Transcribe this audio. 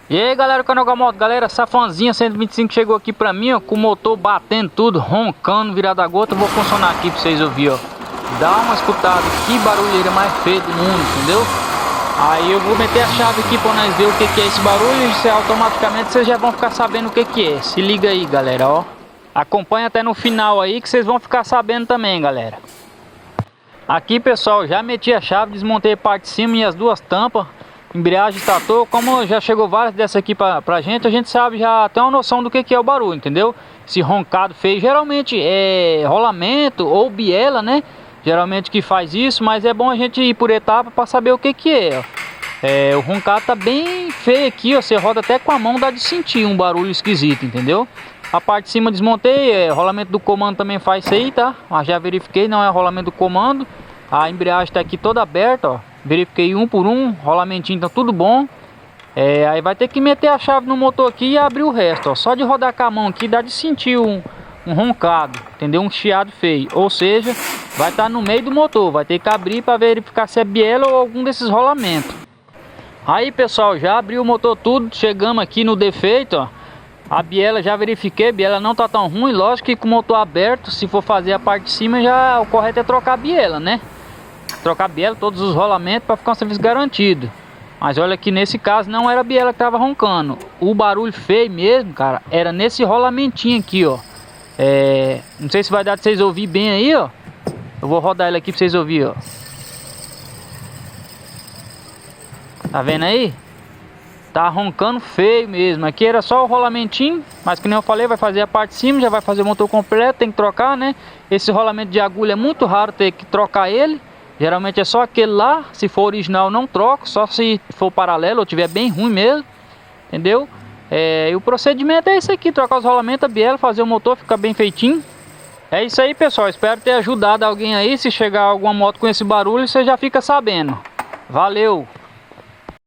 E aí galera, canal Gamoto, galera, essa fanzinha 125 chegou aqui pra mim, ó, com o motor batendo tudo, roncando, virado a gota. Vou funcionar aqui pra vocês ouvirem, ó. Dá uma escutada, que barulheira mais feia do mundo, entendeu? Aí eu vou meter a chave aqui pra nós ver o que é esse barulho e automaticamente vocês já vão ficar sabendo o que é. Se liga aí galera, ó. Acompanha até no final aí que vocês vão ficar sabendo também, galera. Aqui pessoal, já meti a chave, desmontei a parte de cima e as duas tampas. Embreagem, estator, como já chegou várias dessas aqui pra gente, a gente sabe, já tem uma noção do que é o barulho, entendeu? Esse roncado feio, geralmente é rolamento ou biela, né? Geralmente que faz isso, mas é bom a gente ir por etapa para saber o que é, ó. O roncado tá bem feio aqui, ó, você roda até com a mão, dá de sentir um barulho esquisito, entendeu? A parte de cima desmontei, rolamento do comando também faz isso aí, tá? Mas já verifiquei, não é rolamento do comando. A embreagem tá aqui toda aberta, ó. Verifiquei um por um, rolamentinho tá tudo bom. Aí vai ter que meter a chave no motor aqui e abrir o resto, ó. Só de rodar com a mão aqui dá de sentir um roncado, entendeu? Um chiado feio. Ou seja, vai estar no meio do motor, vai ter que abrir para verificar se é biela ou algum desses rolamentos. Aí pessoal, já abri o motor tudo, chegamos aqui no defeito, ó. A biela já verifiquei, a biela não tá tão ruim. Lógico que com o motor aberto, se for fazer a parte de cima, já o correto é trocar a biela, né? Trocar a biela, todos os rolamentos para ficar um serviço garantido. Mas olha que nesse caso não era a biela que tava roncando. O barulho feio mesmo, cara, era nesse rolamentinho aqui, ó. Não sei se vai dar pra vocês ouvir bem aí, ó. Eu vou rodar ele aqui pra vocês ouvirem, ó. Tá vendo aí? Tá roncando feio mesmo. Aqui era só o rolamentinho, mas que nem eu falei, vai fazer a parte de cima, já vai fazer o motor completo, tem que trocar, né? Esse rolamento de agulha é muito raro ter que trocar ele. Geralmente é só aquele lá, se for original não troco, só se for paralelo ou tiver bem ruim mesmo, entendeu? E o procedimento é esse aqui, trocar os rolamentos, a biela, fazer o motor ficar bem feitinho. É isso aí pessoal, espero ter ajudado alguém aí. Se chegar alguma moto com esse barulho, você já fica sabendo. Valeu!